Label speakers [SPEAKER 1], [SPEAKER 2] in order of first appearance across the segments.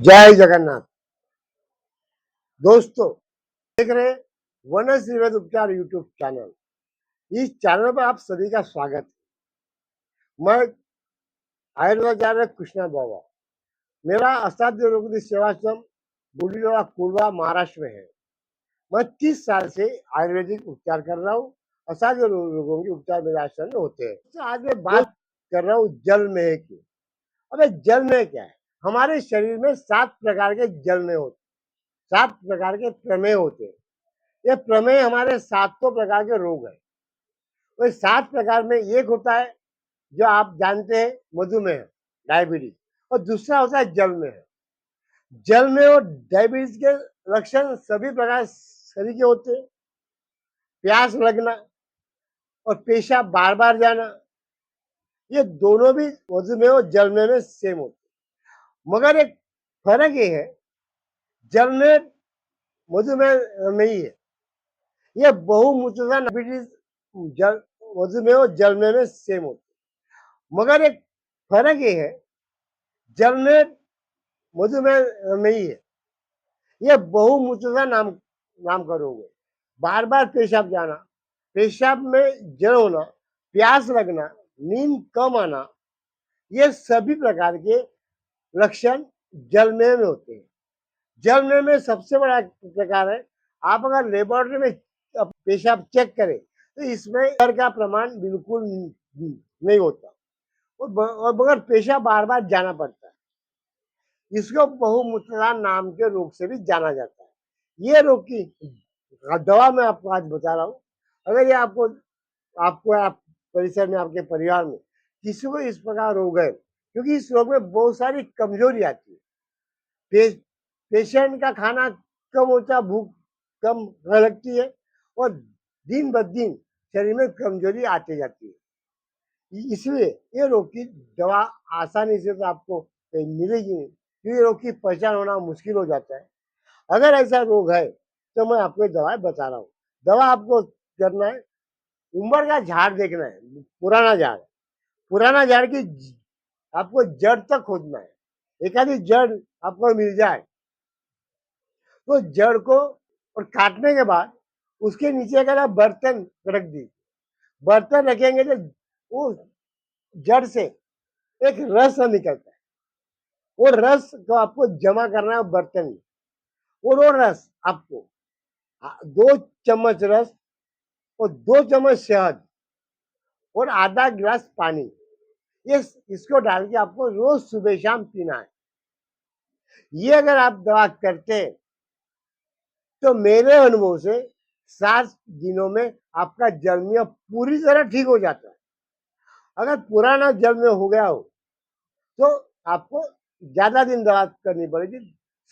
[SPEAKER 1] जय जगन्नाथ। दोस्तों, देख रहे हैं वनस निवेद उपचार यूट्यूब चैनल। इस चैनल पर आप सभी का स्वागत है। मैं आयुर्वेदाचार्य कृष्णा बाबा। मेरा असाध्य रोग सेवाश्रम बुढ़ीलोड़ा कोरबा महाराष्ट्र में है। मैं 30 साल से आयुर्वेदिक उपचार कर रहा हूँ। असाध्य रोगों के उपचार मेरे आश्रम में होते हैं। तो आज मैं बात कर रहा हूँ जलमेह की। अबे जलमेह क्या है? हमारे शरीर में 7 प्रकार के जलमेह होते हैं, 7 प्रकार के प्रमेह होते हैं। ये प्रमेय हमारे 7 प्रकार के रोग है। तो 7 प्रकार में एक होता है जो आप जानते हैं, मधुमेह, डायबिटीज, और दूसरा होता है जलमेह। जलमेह और डायबिटीज के लक्षण सभी प्रकार शरीर के होते हैं। प्यास लगना और पेशाब बार बार जाना, ये दोनों भी मधुमेह और जलमेह में सेम होते हैं। मगर एक फर्क ये है, जलमेह मधुमेह नहीं है। ये बहुमूत्रता डायबिटीज मधुमेह और जलमेह में सेम होते हैं। मगर एक फर्क ये है, जलमेह मधुमेह नहीं है। ये बहुमूत्रता नाम का रोग है। बार बार पेशाब जाना, पेशाब में जल होना, प्यास लगना, नींद कम आना, ये सभी प्रकार के लक्षण जलमेह में होते हैं। जलमेह में सबसे बड़ा प्रकार है, आप अगर लेबोरेटरी में पेशाब चेक करें तो इसमें जल का प्रमाण बिल्कुल नहीं होता और मगर पेशाब बार बार जाना पड़ता है। इसको बहुमूत्रता नाम के रोग से भी जाना जाता है। ये रोग की दवा मैं आपको आज बता रहा हूँ। अगर ये आपको आप परिसर में, आपके परिवार में किसी को इस प्रकार रोग है, क्योंकि इस रोग में बहुत सारी कमजोरी आती है। पेशेंट का खाना कम होता, भूख कम लगती है और दिन ब दिन शरीर में कमजोरी आती जाती है। इसलिए ये रोग की दवा आसानी से तो आपको कहीं मिलेगी नहीं, क्योंकि रोग की पहचान होना मुश्किल हो जाता है। अगर ऐसा रोग है तो मैं आपको दवा बता रहा हूँ। दवा आपको करना है, उम्र का झाड़ देखना है, पुराना झाड़ की आपको जड़ तक खोदना है। एक आधी जड़ आपको मिल जाए तो जड़ को और काटने के बाद उसके नीचे का बर्तन रख दी। बर्तन रखेंगे तो वो जड़ से एक रस निकलता है। वो रस को आपको जमा करना है बर्तन में। और वो रस आपको 2 चम्मच रस और 2 चम्मच शहद और आधा गिलास पानी, ये इसको डाल के आपको रोज सुबह शाम पीना है। ये अगर आप दवा करते हैं तो मेरे अनुभव से 7 दिनों में आपका जलमेह पूरी तरह ठीक हो जाता है। अगर पुराना जलमेह हो गया हो तो आपको ज्यादा दिन दवा करनी पड़ेगी,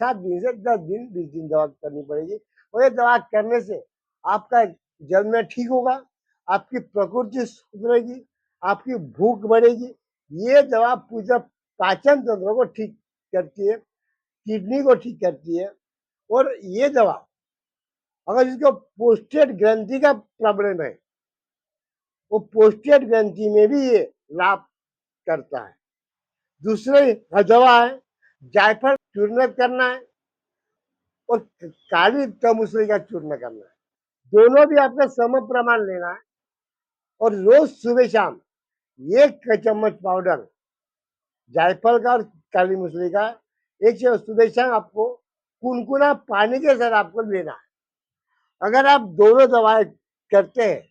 [SPEAKER 1] 7 दिन से 10 दिन 20 दिन दवा करनी पड़ेगी। और ये दवा करने से आपका जलमेह ठीक होगा, आपकी प्रकृति सुधरेगी, आपकी भूख बढ़ेगी। ये दवा पूरा पाचन तंत्र को ठीक करती है, किडनी को ठीक करती है। और ये दवा अगर जिसको प्रोस्टेट ग्रंथि का प्रॉब्लम है, वो प्रोस्टेट ग्रंथि में भी ये लाभ करता है। दूसरी दवा है जायफल चूर्ण करना है और काली तमुसली का चूर्ण करना है। दोनों भी आपका सम प्रमाण लेना है और रोज सुबह शाम 1 चम्मच पाउडर जायफल का और काली मूसली का एक सुबह शाम आपको कुनकुना पानी के साथ आपको लेना है। अगर आप दोनों दवाएं करते हैं,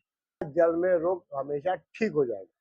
[SPEAKER 1] जल में रोग हमेशा ठीक हो जाएगा।